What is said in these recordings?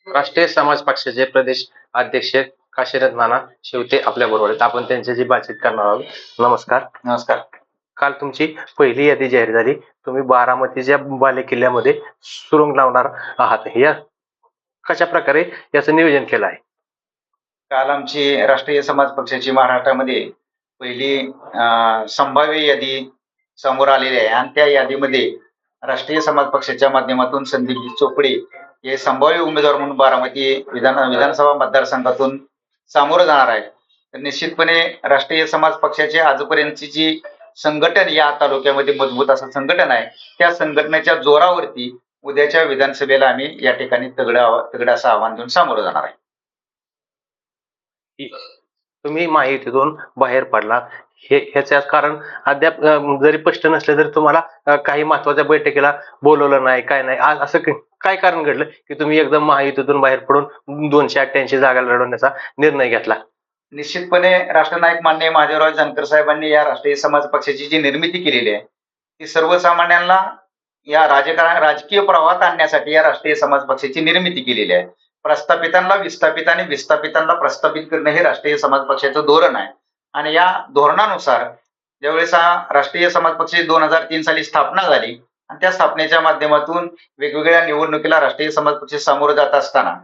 राष्ट्रीय समाज पक्षाचे प्रदेश अध्यक्ष काशीनाथ नाना शेवते आपल्या बरोबर आहेत. आपण त्यांच्याशी बातचीत करणार आहोत. नमस्कार. नमस्कार. काल तुमची पहिली यादी जाहीर झाली. तुम्ही बारामतीच्या बालेकिल्ल्यामध्ये सुरुंग लावणार आहात. या कशा प्रकारे याचं नियोजन केलं आहे? काल आमची राष्ट्रीय समाज पक्षाची महाराष्ट्रामध्ये पहिली संभाव्य यादी समोर आलेली आहे आणि त्या यादीमध्ये राष्ट्रीय समाज पक्षाच्या माध्यमातून संदीपजी चोपडे हे संभाव्य उमेदवार म्हणून बारामती विधानसभा मतदारसंघातून सामोरं जाणार आहे. तर निश्चितपणे राष्ट्रीय समाज पक्षाचे आजपर्यंतची जी संघटन या तालुक्यामध्ये मजबूत असं संघटन आहे, त्या संघटनेच्या जोरावरती उद्याच्या विधानसभेला आम्ही या ठिकाणी तगडं असं आव्हान देऊन सामोरं जाणार आहे. तुम्ही माहितीतून बाहेर पडला ह्याचं कारण अद्याप जरी स्पष्ट नसले तरी तुम्हाला काही महत्वाच्या बैठकीला बोलवलं नाही, काय नाही. आज असं काय कारण घडलं की तुम्ही एकदम महायुतीतून बाहेर पडून 288 जागा लढवण्याचा निर्णय घेतला? निश्चितपणे राष्ट्रनायक माननीय महादेवराव जानकर साहेबांनी या राष्ट्रीय समाज पक्षाची जी निर्मिती केलेली आहे ती सर्वसामान्यांना या राजकीय प्रवाहात आणण्यासाठी या राष्ट्रीय समाज पक्षाची निर्मिती केलेली आहे. प्रस्थापितांना विस्थापित आणि विस्थापितांना प्रस्थापित करणं हे राष्ट्रीय समाज पक्षाचं धोरण आहे. आणि या धोरणानुसार ज्यावेळेस हा राष्ट्रीय समाज पक्षाची 2003 साली स्थापना झाली आणि त्या स्थापनेच्या माध्यमातून वेगवेगळ्या निवडणुकीला राष्ट्रीय समाज पक्ष सामोरं जात असताना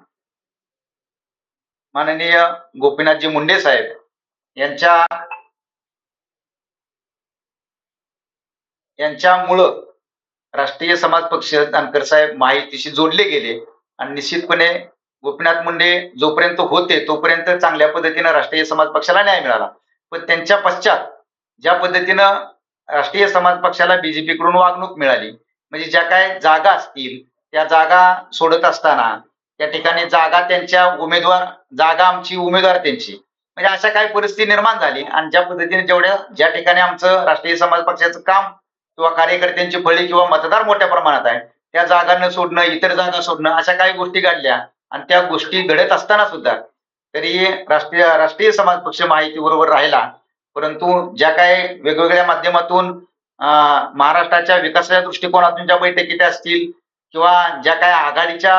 माननीय गोपीनाथजी मुंडे साहेब यांच्यामुळं राष्ट्रीय समाज पक्ष जानकर साहेब महायुतीशी जोडले गेले आणि निश्चितपणे गोपीनाथ मुंडे जोपर्यंत होते तोपर्यंत चांगल्या पद्धतीनं राष्ट्रीय समाज पक्षाला न्याय मिळाला. पण त्यांच्या पश्चात ज्या पद्धतीनं राष्ट्रीय समाज पक्षाला बीजेपी कडून वागणूक मिळाली, म्हणजे ज्या काय जागा असतील त्या जागा सोडत असताना त्या ठिकाणी जागा आमची उमेदवार त्यांची, म्हणजे अशा काही परिस्थिती निर्माण झाली आणि ज्या पद्धतीने ज्या ठिकाणी आमचं राष्ट्रीय समाज पक्षाचं काम किंवा कार्यकर्त्यांची फळी किंवा मतदार मोठ्या प्रमाणात आहे त्या जागा न सोडणं, इतर जागा सोडणं, अशा काही गोष्टी घडल्या आणि त्या गोष्टी घडत असताना सुद्धा तरी राष्ट्रीय समाज पक्ष माहिती बरोबर राहिला. परंतु ज्या काही वेगवेगळ्या माध्यमातून महाराष्ट्राच्या विकासाच्या दृष्टिकोनातून ज्या बैठकी असतील किंवा ज्या काही आघाडीच्या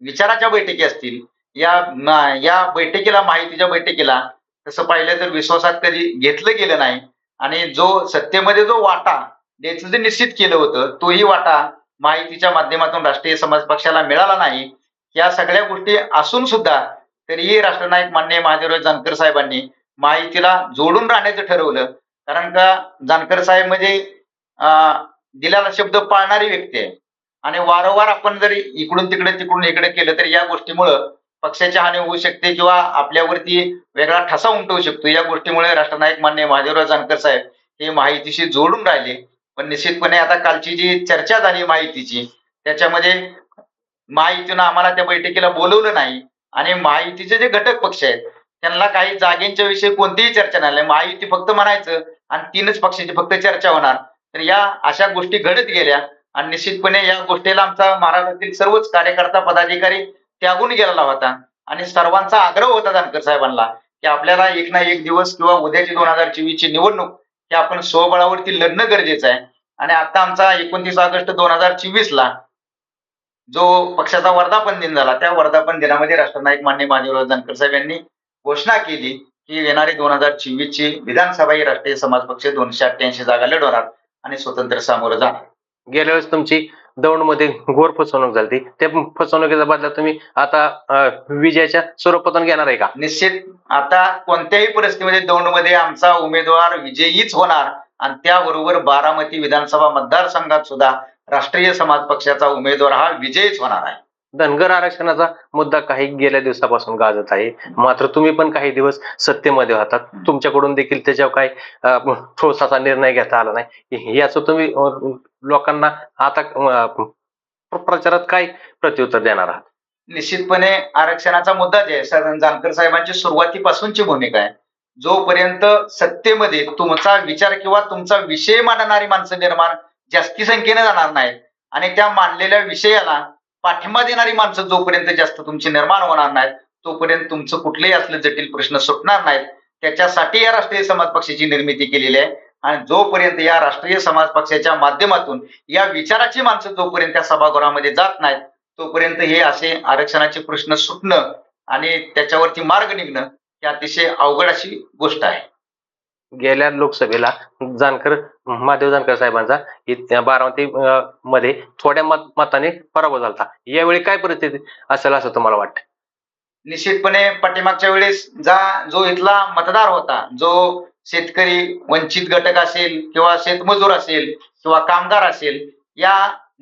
विचाराच्या बैठकी असतील या बैठकीला माहितीच्या बैठकीला तसं पाहिलं तर विश्वासात कधी घेतलं गेलं नाही आणि जो सत्तेमध्ये जो वाटा द्यायचं जे निश्चित केलं होतं तोही वाटा माहितीच्या माध्यमातून राष्ट्रीय समाज पक्षाला मिळाला नाही. या सगळ्या गोष्टी असून सुद्धा तरीही राष्ट्रनायक माननीय महादेवराव जानकर साहेबांनी माहितीला जोडून राहण्याचं ठरवलं. कारण का जानकर साहेब म्हणजे दिलेला शब्द पाळणारी व्यक्ती आहे आणि वारंवार आपण जर इकडून इकडे केलं तर या गोष्टीमुळं पक्षाची हानी होऊ शकते किंवा आपल्यावरती वेगळा ठसा उमटवू शकतो. या गोष्टीमुळे राष्ट्रनायक माननीय महादेवराव जानकर साहेब हे माहितीशी जोडून राहिले. पण निश्चितपणे आता कालची जी चर्चा झाली माहितीची त्याच्यामध्ये महायुतीनं आम्हाला त्या बैठकीला बोलवलं नाही आणि महायुतीचे जे घटक पक्ष आहेत त्यांना काही जागेंच्या विषयी कोणतीही चर्चा नाही. महायुती फक्त म्हणायचं आणि 3च पक्षाची फक्त चर्चा होणार. तर या अशा गोष्टी घडत गेल्या आणि निश्चितपणे या गोष्टीला आमचा महाराष्ट्रातील सर्वच कार्यकर्ता पदाधिकारी त्यागून गेलेला होता आणि सर्वांचा आग्रह होता जानकर साहेबांना की आपल्याला एक ना एक दिवस किंवा उद्याची 2024 ची निवडणूक ही आपण स्वबळावरती लढणं गरजेचं आहे. आणि आता आमचा 29 ऑगस्ट 2024 ला जो पक्षाचा वर्धापन दिन झाला त्या वर्धापन दिनामध्ये राष्ट्रनायक माननीय महादेवराव जानकर साहेब यांनी घोषणा केली की येणारी 2024 ची विधानसभा ही राष्ट्रीय समाज पक्ष 288 जागा लढवणार आणि स्वतंत्र सामोरं जाणार. गेल्या वेळेस तुमची दौंडमध्ये घोर फसवणूक झाली, त्या फसवणुकीचा बदला तुम्ही आता विजयाच्या स्वरूपातून घेणार आहे का? निश्चित आता कोणत्याही परिस्थितीमध्ये दौंडमध्ये आमचा उमेदवार विजयीच होणार आणि त्याबरोबर बारामती विधानसभा मतदारसंघात सुद्धा राष्ट्रीय समाज पक्षाचा उमेदवार हा विजयीच होणार आहे. धनगर आरक्षणाचा मुद्दा काही गेल्या दिवसापासून गाजत आहे, मात्र तुम्ही पण काही दिवस सत्तेमध्ये होतात, तुमच्याकडून देखील त्याच्यावर काही ठोस असा निर्णय घेता आला नाही. याचं तुम्ही लोकांना आता प्रचारात काय प्रत्युत्तर देणार आहात? निश्चितपणे आरक्षणाचा मुद्दा जे आहे जानकर साहेबांची सुरुवातीपासूनची भूमिका आहे, जोपर्यंत सत्तेमध्ये तुमचा विचार किंवा तुमचा विषय मांडणारी माणसं निर्माण जास्ती संख्येने जाणार नाहीत आणि त्या मांडलेल्या विषयाला पाठिंबा देणारी माणसं जोपर्यंत जास्त तुमची निर्माण होणार नाहीत तोपर्यंत तुमचं कुठलेही असले जटिल प्रश्न सुटणार नाहीत. त्याच्यासाठी या राष्ट्रीय समाज पक्षाची निर्मिती केलेली आहे आणि जोपर्यंत या राष्ट्रीय समाज पक्षाच्या माध्यमातून या विचाराची माणसं जोपर्यंत त्या सभागृहामध्ये जात नाहीत तोपर्यंत हे असे आरक्षणाचे प्रश्न सुटणं आणि त्याच्यावरती मार्ग निघणं ही अतिशय अवघड अशी गोष्ट आहे. गेल्या लोकसभेला महादेव जानकर साहेबांचा बारामती मध्ये थोड्या मताने पराभव झाला. यावेळी काय परिस्थिती असेल असं तुम्हाला वाटतं? निश्चितपणे पाठीमागच्या वेळेस जो इथला मतदार होता, जो शेतकरी, वंचित घटक असेल किंवा शेतमजूर असेल किंवा कामगार असेल, या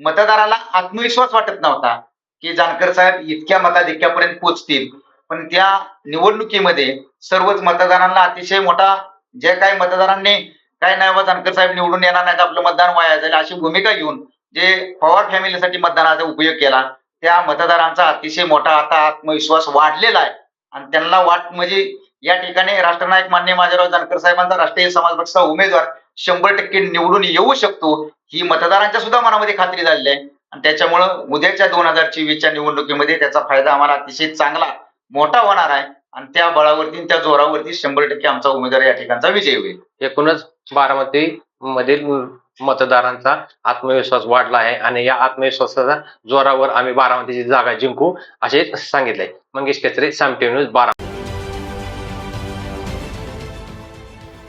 मतदाराला आत्मविश्वास वाटत नव्हता की जानकर साहेब इतक्या मताधिक्यापर्यंत पोहोचतील. पण त्या निवडणुकीमध्ये सर्वच मतदारांना अतिशय मोठा, जे काही मतदारांनी काय नाही बाबा जानकर साहेब निवडून येणार नाहीत, आपलं मतदान वाया जाईल अशी भूमिका घेऊन जे पवार फॅमिलीसाठी मतदानाचा उपयोग केला, त्या मतदारांचा अतिशय मोठा आता आत्मविश्वास वाढलेला आहे. आणि त्यांना म्हणजे या ठिकाणी राष्ट्रनायक माननीय माधवराव जानकर साहेबांचा राष्ट्रीय समाज पक्षाचा उमेदवार 100% निवडून येऊ शकतो, ही मतदारांच्या सुद्धा मनामध्ये खात्री झालेली आहे. आणि त्याच्यामुळं उद्याच्या 2024च्या निवडणुकीमध्ये त्याचा फायदा आम्हाला अतिशय चांगला मोठा होणार आहे. आणि त्या बळावरती, त्या जोरावरती 100% आमचा उमेदवार या ठिकाणचा विजय होईल. एकूणच बारामती मधील मतदारांचा आत्मविश्वास वाढला आहे आणि या आत्मविश्वासाच्या जोरावर आम्ही बारामतीची जागा जिंकू असे सांगितले. मंगेश केसरे, साम टीव्ही न्यूज, बारामती.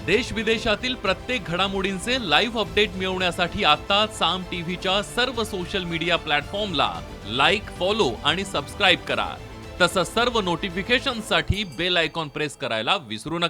देश विदेशातील प्रत्येक घडामोडींचे लाईव्ह अपडेट मिळवण्यासाठी आता साम टीव्हीच्या सर्व सोशल मीडिया प्लॅटफॉर्मला लाईक, फॉलो आणि सबस्क्राईब करा. तसंच सर्व नोटिफिकेशनसाठी बेल आयकॉन प्रेस करायला विसरू नका.